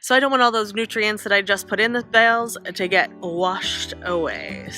So I don't want all those nutrients that I just put in the bales to get washed away.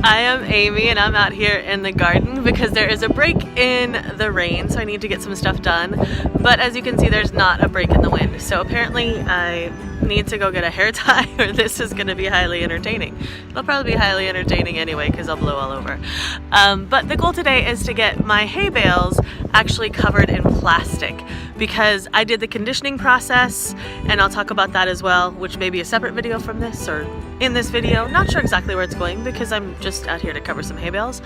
I am Amy and I'm out here in the garden because there is a break in the rain, so I need to get some stuff done. But as you can see, there's not a break in the wind. So apparently I need to go get a hair tie or this is going to be highly entertaining. It'll probably be highly entertaining anyway because I'll blow all over. But the goal today is to get my hay bales actually covered in plastic because I did the conditioning process, and I'll talk about that as well, which may be a separate video from this or in this video. Not sure exactly where it's going because I'm just out here to cover some hay bales.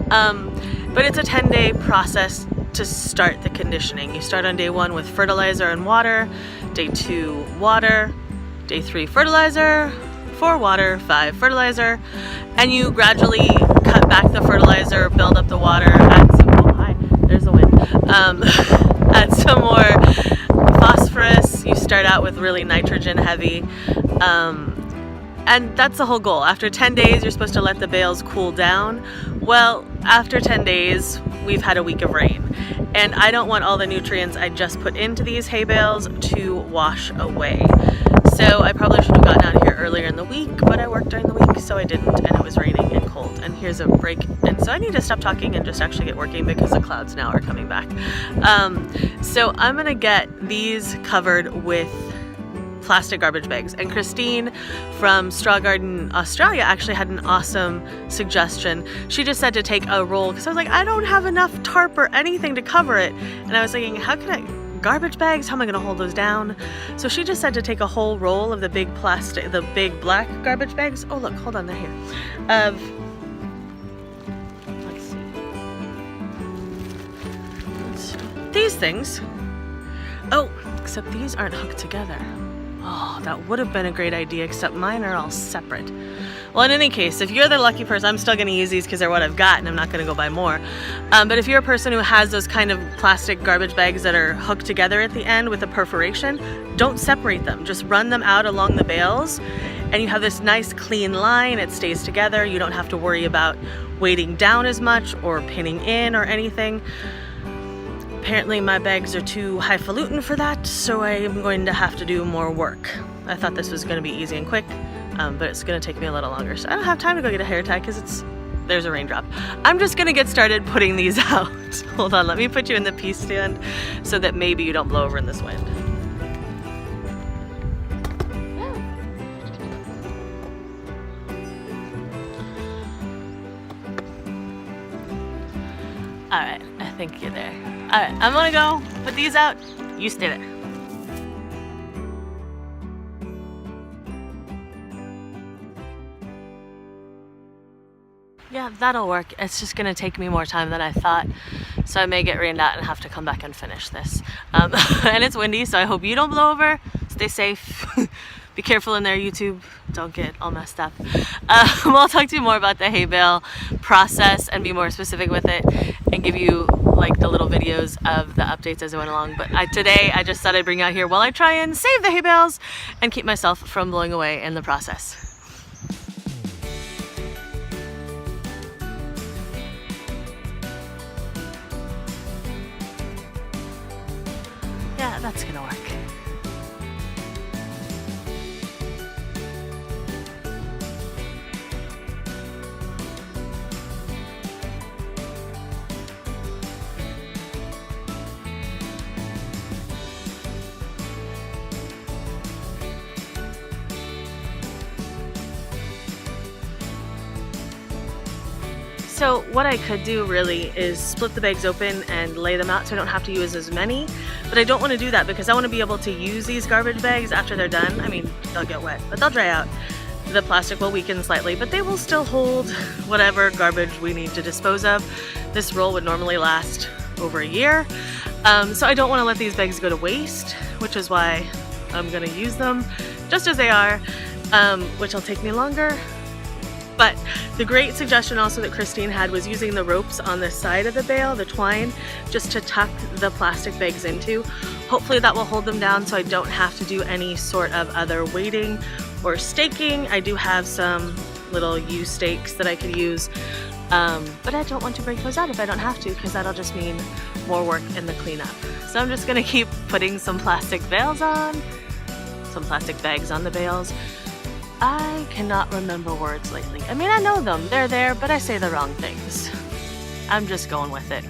But it's a 10-day process to start the conditioning. You start on day 1 with fertilizer and water, day 2 water, day 3 fertilizer, 4 water, 5 fertilizer, and you gradually cut back the fertilizer, build up the water, add some, oh hi, there's a wind, add some more phosphorus. You start out with really nitrogen heavy, and that's the whole goal. After 10 days, you're supposed to let the bales cool down. Well, after 10 days, we've had a week of rain, and I don't want all the nutrients I just put into these hay bales to wash away. So I probably should have gotten out here earlier in the week, but I worked during the week, so I didn't, and it was raining and cold. And here's a break, and so I need to stop talking and just actually get working because the clouds now are coming back. So I'm gonna get these covered with plastic garbage bags, and Christine from Straw Garden Australia actually had an awesome suggestion. She just said to take a roll, because I was like, I don't have enough tarp or anything to cover it, and I was thinking, how can I, garbage bags, how am I going to hold those down? So she just said to take a whole roll of the big plastic, the big black garbage bags. Oh look, hold on, they're here. Let's see, these things. Oh, except these aren't hooked together. Oh, that would have been a great idea, except mine are all separate. Well, in any case, if you're the lucky person, I'm still going to use these because they're what I've got and I'm not going to go buy more. But if you're a person who has those kind of plastic garbage bags that are hooked together at the end with a perforation, don't separate them. Just run them out along the bales and you have this nice clean line. It stays together. You don't have to worry about weighting down as much or pinning in or anything. Apparently my bags are too highfalutin for that, so I am going to have to do more work. I thought this was going to be easy and quick, but it's going to take me a little longer. So I don't have time to go get a hair tie because there's a raindrop. I'm just going to get started putting these out. Hold on, let me put you in the pea stand so that maybe you don't blow over in this wind. All right, I think you're there. All right, I'm gonna go put these out. You stay there. Yeah, that'll work. It's just gonna take me more time than I thought. So I may get rained out and have to come back and finish this. And it's windy, so I hope you don't blow over. Stay safe. Be careful in there, YouTube. Don't get all messed up. I'll talk to you more about the hay bale process and be more specific with it and give you like the little videos of the updates as I went along. But today I just thought I'd bring out here while I try and save the hay bales and keep myself from blowing away in the process. Yeah, that's gonna work. So what I could do really is split the bags open and lay them out so I don't have to use as many, but I don't want to do that because I want to be able to use these garbage bags after they're done. I mean, they'll get wet, but they'll dry out. The plastic will weaken slightly, but they will still hold whatever garbage we need to dispose of. This roll would normally last over a year, so I don't want to let these bags go to waste, which is why I'm going to use them just as they are, which will take me longer. But the great suggestion also that Christine had was using the ropes on the side of the bale, the twine, just to tuck the plastic bags into. Hopefully that will hold them down so I don't have to do any sort of other weighting or staking. I do have some little U stakes that I could use, But I don't want to break those out if I don't have to, because that'll just mean more work in the cleanup. So I'm just gonna keep putting some plastic bales on, some plastic bags on the bales. I cannot remember words lately. I mean, I know them, they're there, but I say the wrong things. I'm just going with it.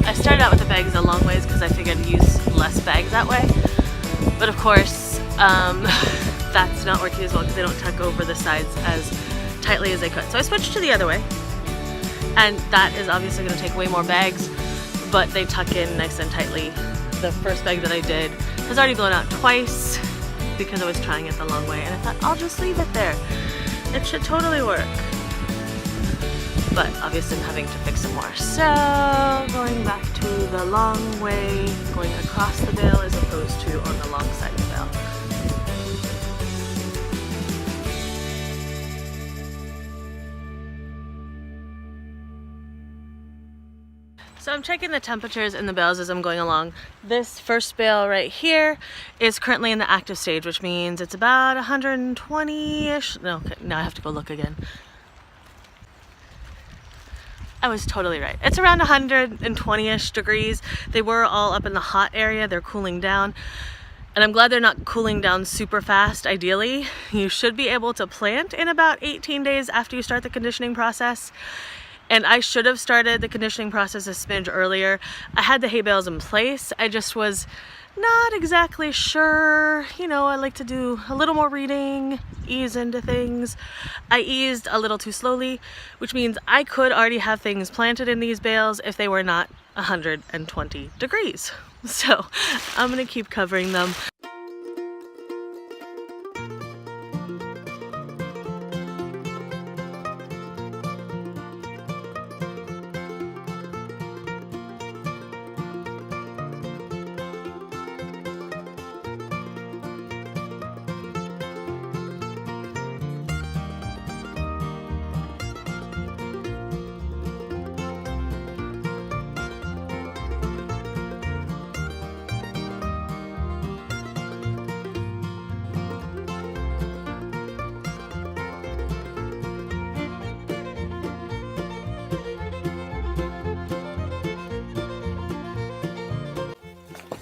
I started out with the bags a long ways because I figured I'd use less bags that way. But of course, that's not working as well because they don't tuck over the sides as tightly as they could. So I switched to the other way. And that is obviously going to take way more bags, but they tuck in nice and tightly. The first bag that I did has already blown out twice because I was trying it the long way. And I thought, I'll just leave it there. It should totally work. But obviously I'm having to fix some more. So going back to the long way, going across the bale as opposed to on the long side of the bale. So I'm checking the temperatures in the bales as I'm going along. This first bale right here is currently in the active stage, which means it's about 120-ish. No, okay, now I have to go look again. I was totally right. It's around 120-ish degrees. They were all up in the hot area. They're cooling down. And I'm glad they're not cooling down super fast. Ideally, you should be able to plant in about 18 days after you start the conditioning process. And I should have started the conditioning process a smidge earlier. I had the hay bales in place. I just was not exactly sure. You know, I like to do a little more reading, ease into things. I eased a little too slowly, which means I could already have things planted in these bales if they were not 120 degrees. So I'm gonna keep covering them.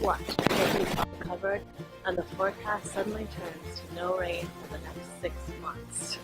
Watch, everything's all covered, and the forecast suddenly turns to no rain for the next 6 months.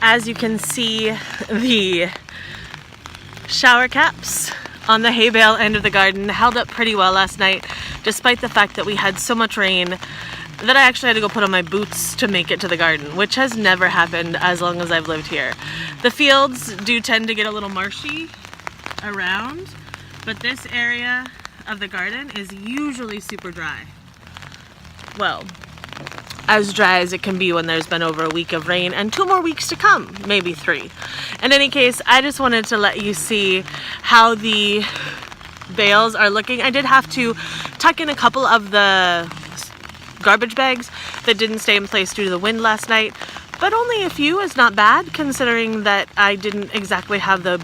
As you can see, the shower caps on the hay bale end of the garden held up pretty well last night, despite the fact that we had so much rain that I actually had to go put on my boots to make it to the garden, which has never happened as long as I've lived here. The fields do tend to get a little marshy around, but this area of the garden is usually super dry. Well, as dry as it can be when there's been over a week of rain and 2 more weeks to come, maybe 3. In any case, I just wanted to let you see how the bales are looking. I did have to tuck in a couple of the garbage bags that didn't stay in place due to the wind last night, but only a few is not bad considering that I didn't exactly have the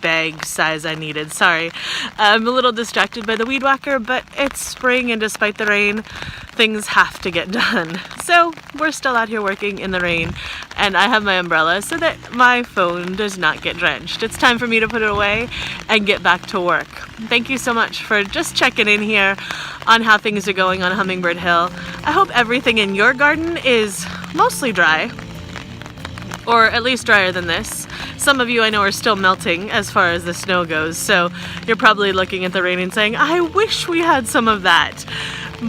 bag size I needed. Sorry, I'm a little distracted by the weed whacker, but it's spring and despite the rain, things have to get done. So we're still out here working in the rain, and I have my umbrella so that my phone does not get drenched. It's time for me to put it away and get back to work. Thank you so much for just checking in here on how things are going on Hummingbird Hill. I hope everything in your garden is mostly dry, or at least drier than this. Some of you I know are still melting as far as the snow goes, so you're probably looking at the rain and saying, I wish we had some of that.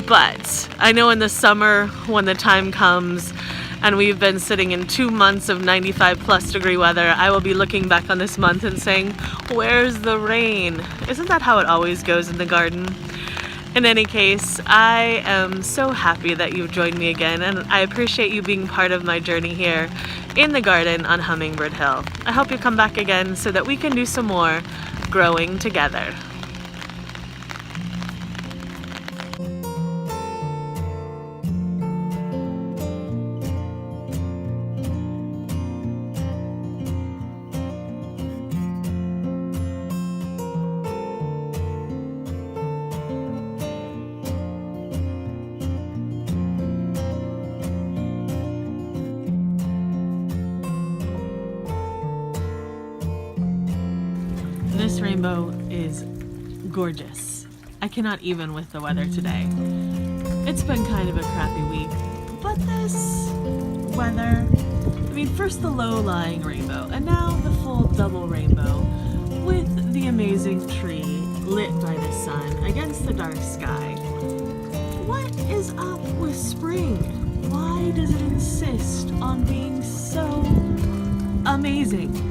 But I know in the summer, when the time comes and we've been sitting in 2 months of 95+ degree weather, I will be looking back on this month and saying, where's the rain? Isn't that how it always goes in the garden? In any case, I am so happy that you've joined me again, and I appreciate you being part of my journey here in the garden on Hummingbird Hill. I hope you come back again so that we can do some more growing together. This rainbow is gorgeous. I cannot even with the weather today. It's been kind of a crappy week, but this weather, I mean, first the low-lying rainbow, and now the full double rainbow with the amazing tree lit by the sun against the dark sky. What is up with spring? Why does it insist on being so amazing?